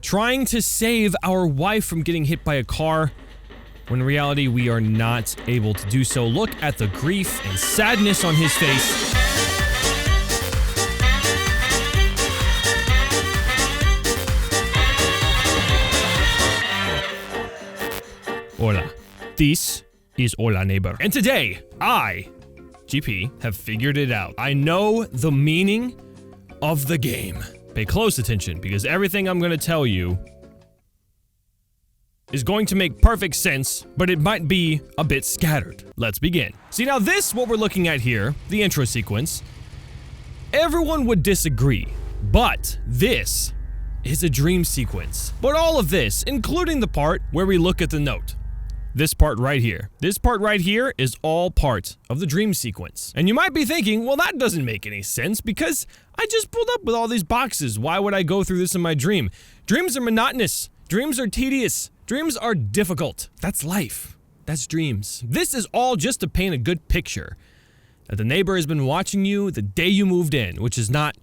trying to save our wife from getting hit by a car, when in reality we are not able to do so. Look at the grief and sadness on his face. Hola. This is Hola Neighbor. And today, I, GP, have figured it out. I know the meaning of the game. Pay close attention, because everything I'm going to tell you is going to make perfect sense, but it might be a bit scattered. Let's begin. See, now this, what we're looking at here, the intro sequence, everyone would disagree, but this is a dream sequence. But all of this, including the part where we look at the note, this part right here is all part of the dream sequence. And you might be thinking, well, that doesn't make any sense because I just pulled up with all these boxes. Why would I go through this in my dream? Dreams are monotonous. Dreams are tedious. Dreams are difficult. That's life. That's dreams. This is all just to paint a good picture that the neighbor has been watching you the day you moved in, which is not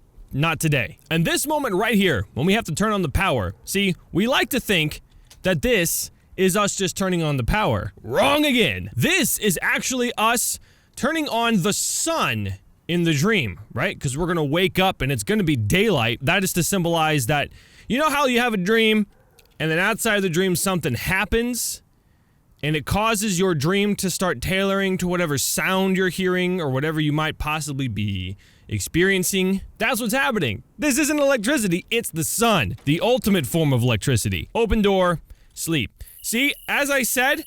today. And this moment right here, when we have to turn on the power, see, we like to think that this is us just turning on the power. Wrong again. This is actually us turning on the sun in the dream, right? Because we're gonna wake up and it's gonna be daylight. That is to symbolize that, you know how you have a dream and then outside of the dream something happens and it causes your dream to start tailoring to whatever sound you're hearing or whatever you might possibly be experiencing. That's what's happening. This isn't electricity, it's the sun. The ultimate form of electricity. Open door, sleep. See, as I said,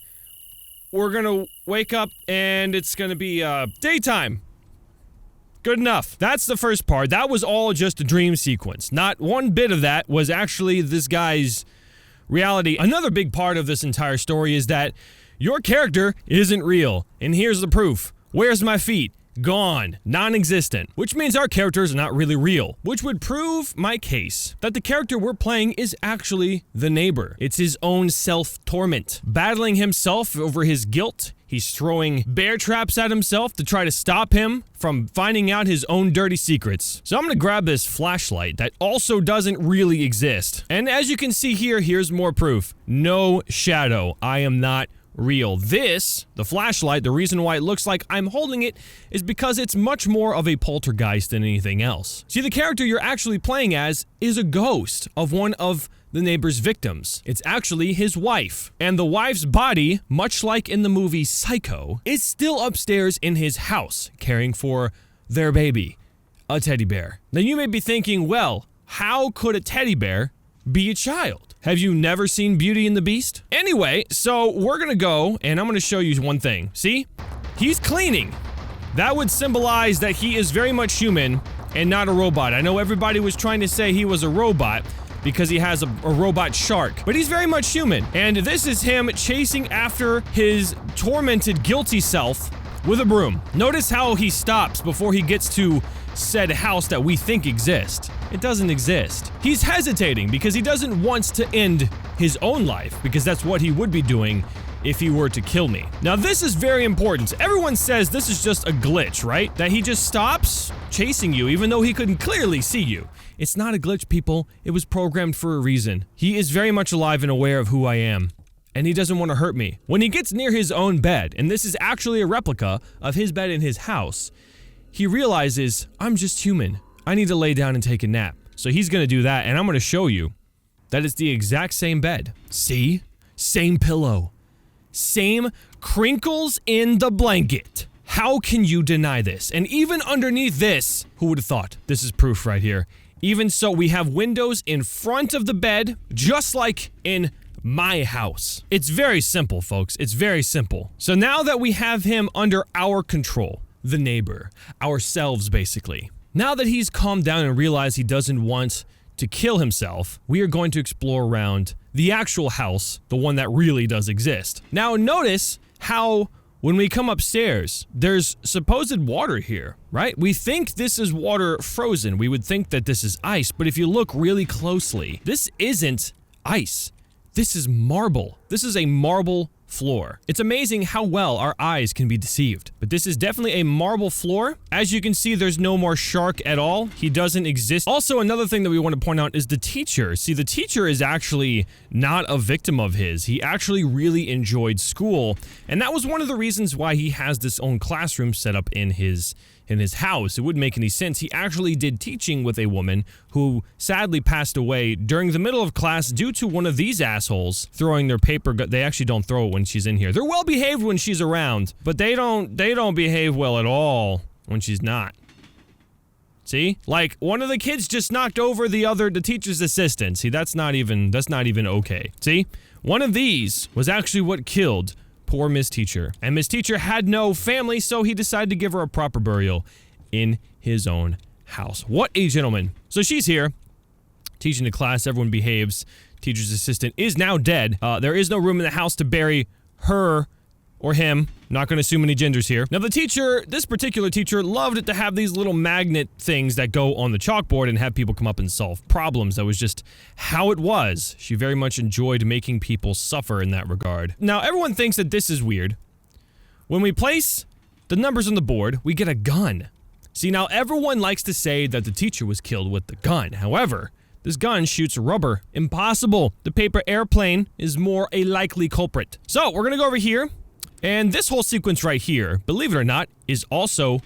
we're gonna wake up and it's gonna be daytime. Good enough. That's the first part. That was all just a dream sequence. Not one bit of that was actually this guy's reality. Another big part of this entire story is that your character isn't real. And here's the proof. Where's my feet? Gone. Non-existent. Which means our characters are not really real. Which would prove my case that the character we're playing is actually the neighbor. It's his own self-torment. Battling himself over his guilt. He's throwing bear traps at himself to try to stop him from finding out his own dirty secrets. So I'm gonna grab this flashlight that also doesn't really exist. And as you can see here, here's more proof. No shadow. I am not real. This, the flashlight, the reason why it looks like I'm holding it is because it's much more of a poltergeist than anything else. See, the character you're actually playing as is a ghost of one of the neighbor's victims. It's actually his wife. And the wife's body, much like in the movie Psycho, is still upstairs in his house, caring for their baby, a teddy bear. Now you may be thinking, well, how could a teddy bear be a child? Have you never seen Beauty and the Beast? Anyway, so we're gonna go and I'm gonna show you one thing. See? He's cleaning. That would symbolize that he is very much human and not a robot. I know everybody was trying to say he was a robot because he has a robot shark, but he's very much human. And this is him chasing after his tormented, guilty self with a broom. Notice how he stops before he gets to said house that we think exists. It doesn't exist. He's hesitating because he doesn't want to end his own life, because that's what he would be doing if he were to kill me. Now this is very important. Everyone says this is just a glitch, right? That he just stops chasing you even though he couldn't clearly see you. It's not a glitch, people. It was programmed for a reason. He is very much alive and aware of who I am, and he doesn't want to hurt me. When he gets near his own bed, and this is actually a replica of his bed in his house, he realizes, I'm just human. I need to lay down and take a nap. So he's gonna do that, and I'm gonna show you that it's the exact same bed. See? Same pillow. Same crinkles in the blanket. How can you deny this? And even underneath this, who would have thought? This is proof right here. Even so, we have windows in front of the bed, just like in my house. It's very simple, folks. It's very simple. So now that we have him under our control, the neighbor, ourselves basically. Now that he's calmed down and realized he doesn't want to kill himself, we are going to explore around the actual house, the one that really does exist. Now notice how when we come upstairs, there's supposed water here, right? We think this is water frozen. We would think that this is ice, but if you look really closely, this isn't ice. This is marble. This is a marble floor. It's amazing how well our eyes can be deceived. But this is definitely a marble floor. As you can see, there's no more shark at all. He doesn't exist. Also, another thing that we want to point out is the teacher. See, the teacher is actually not a victim of his. He actually really enjoyed school, and that was one of the reasons why he has this own classroom set up in his house. It wouldn't make any sense. He actually did teaching with a woman who sadly passed away during the middle of class due to one of these assholes throwing their paper gun. They actually don't throw it when she's in here. They're well behaved when she's around, but they don't behave well at all when she's not. See? Like, one of the kids just knocked over the teacher's assistant. See, that's not even okay. See? One of these was actually what killed poor Miss Teacher. And Miss Teacher had no family, so he decided to give her a proper burial in his own house. What a gentleman. So she's here, teaching the class, everyone behaves. Teacher's assistant is now dead. There is no room in the house to bury her or him. Not going to assume any genders here. Now the teacher, this particular teacher, loved it to have these little magnet things that go on the chalkboard and have people come up and solve problems. That was just how it was. She very much enjoyed making people suffer in that regard. Now everyone thinks that this is weird. When we place the numbers on the board, we get a gun. See, now everyone likes to say that the teacher was killed with the gun. However, this gun shoots rubber. Impossible. The paper airplane is more a likely culprit. So we're gonna go over here. And this whole sequence right here, believe it or not, is also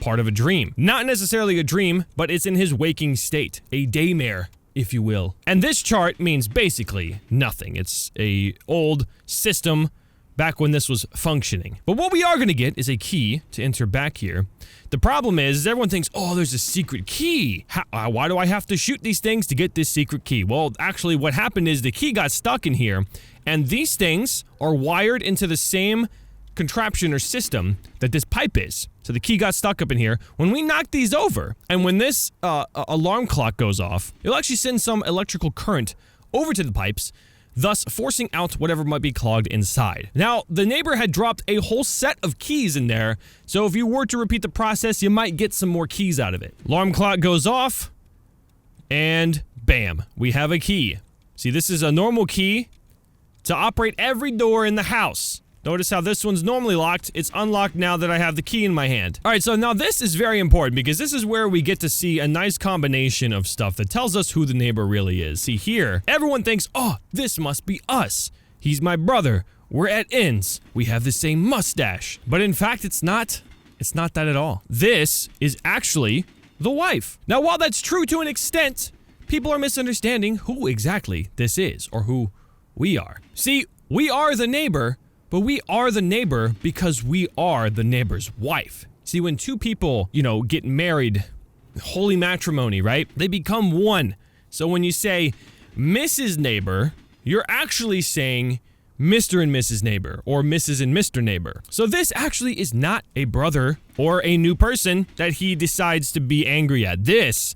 part of a dream. Not necessarily a dream, but it's in his waking state. A daymare, if you will. And this chart means basically nothing. It's a old system back when this was functioning. But what we are going to get is a key to enter back here. The problem is everyone thinks, oh, there's a secret key. Why do I have to shoot these things to get this secret key? Well, actually what happened is the key got stuck in here, and these things are wired into the same contraption or system that this pipe is. So the key got stuck up in here. When we knock these over, and when this alarm clock goes off, it'll actually send some electrical current over to the pipes, thus forcing out whatever might be clogged inside. Now, the neighbor had dropped a whole set of keys in there, so if you were to repeat the process, you might get some more keys out of it. Alarm clock goes off, and bam, we have a key. See, this is a normal key to operate every door in the house. Notice how this one's normally locked. It's unlocked now that I have the key in my hand. All right, so now this is very important because this is where we get to see a nice combination of stuff that tells us who the neighbor really is. See here, everyone thinks, oh, this must be us. He's my brother. We're at ends. We have the same mustache. But in fact, it's not that at all. This is actually the wife. Now, while that's true to an extent, people are misunderstanding who exactly this is or who we are. See, we are the neighbor, but we are the neighbor because we are the neighbor's wife. See, when two people, get married, holy matrimony, right? They become one. So when you say Mrs. Neighbor, you're actually saying Mr. and Mrs. Neighbor or Mrs. and Mr. Neighbor. So this actually is not a brother or a new person that he decides to be angry at. This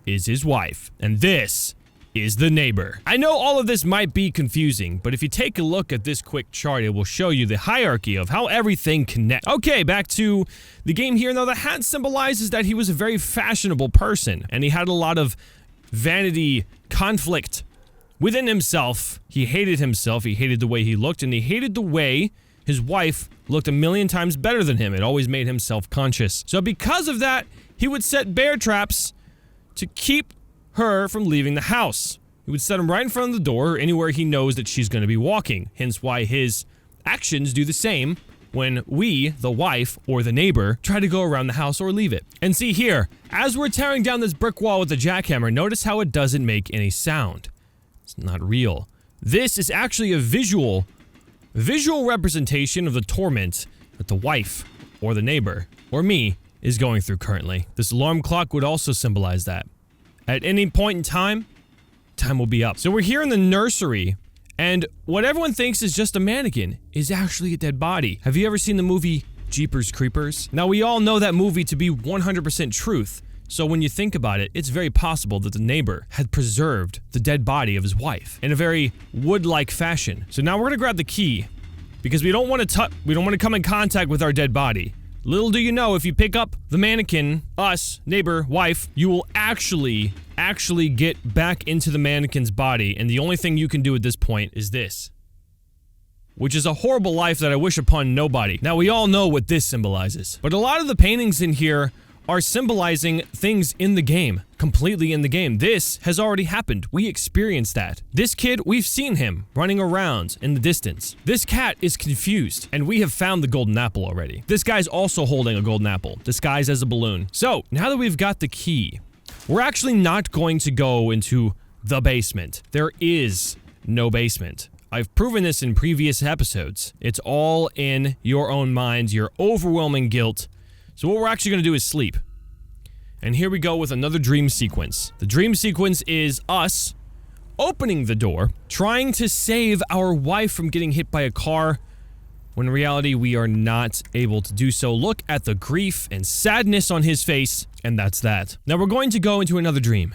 is his wife, and this is the neighbor. I know all of this might be confusing, but if you take a look at this quick chart, it will show you the hierarchy of how everything connects. Okay, back to the game here. Now, the hat symbolizes that he was a very fashionable person, and he had a lot of vanity conflict within himself. He hated himself, he hated the way he looked, and he hated the way his wife looked a million times better than him. It always made him self-conscious. So because of that, he would set bear traps to keep her from leaving the house. He would set them right in front of the door or anywhere he knows that she's going to be walking. Hence why his actions do the same when we, the wife or the neighbor, try to go around the house or leave it. And see here, as we're tearing down this brick wall with the jackhammer, notice how it doesn't make any sound. It's not real. This is actually a visual representation of the torment that the wife or the neighbor or me is going through currently. This alarm clock would also symbolize that. At any point in time, time will be up. So we're here in the nursery, and what everyone thinks is just a mannequin is actually a dead body. Have you ever seen the movie Jeepers Creepers? Now, we all know that movie to be 100% truth. So when you think about it, it's very possible that the neighbor had preserved the dead body of his wife in a very wood-like fashion. So now we're gonna grab the key because we don't want to come in contact with our dead body. Little do you know, if you pick up the mannequin, us, neighbor, wife, you will actually get back into the mannequin's body, and the only thing you can do at this point is this. which is a horrible life that I wish upon nobody. Now, we all know what this symbolizes, but a lot of the paintings in here are symbolizing things in the game, completely in the game. This has already happened. We experienced that. This kid, we've seen him running around in the distance. This cat is confused, and we have found the golden apple already. This guy's also holding a golden apple, disguised as a balloon. So, now that we've got the key, we're actually not going to go into the basement. There is no basement. I've proven this in previous episodes. It's all in your own minds, your overwhelming guilt. So what we're actually going to do is sleep. And here we go with another dream sequence. The dream sequence is us opening the door, trying to save our wife from getting hit by a car, when in reality we are not able to do so. Look at the grief and sadness on his face, and that's that. Now we're going to go into another dream.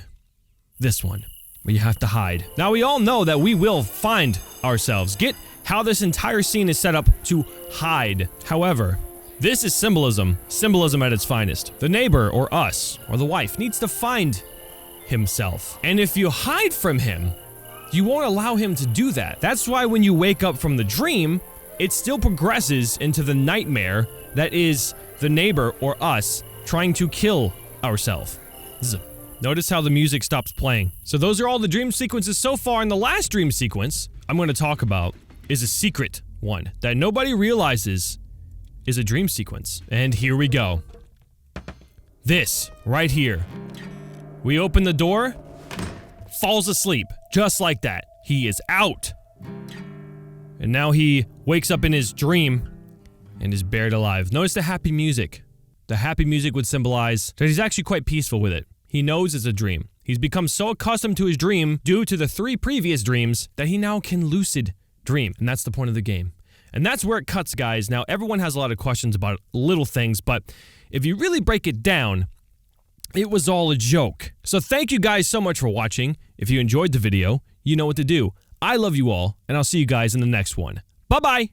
This one, where you have to hide. Now we all know that we will find ourselves. Get how this entire scene is set up to hide. However, this is symbolism at its finest. The neighbor, or us, or the wife, needs to find himself. And if you hide from him, you won't allow him to do that. That's why when you wake up from the dream, it still progresses into the nightmare that is the neighbor, or us, trying to kill ourselves. Notice how the music stops playing. So those are all the dream sequences so far, and the last dream sequence I'm going to talk about is a secret one that nobody realizes is a dream sequence. And here we go. This, right here. We open the door, falls asleep, just like that. He is out. And now he wakes up in his dream and is buried alive. Notice the happy music. The happy music would symbolize that he's actually quite peaceful with it. He knows it's a dream. He's become so accustomed to his dream due to the 3 previous dreams that he now can lucid dream. And that's the point of the game. And that's where it cuts, guys. Now, everyone has a lot of questions about little things, but if you really break it down, it was all a joke. So thank you guys so much for watching. If you enjoyed the video, you know what to do. I love you all, and I'll see you guys in the next one. Bye-bye!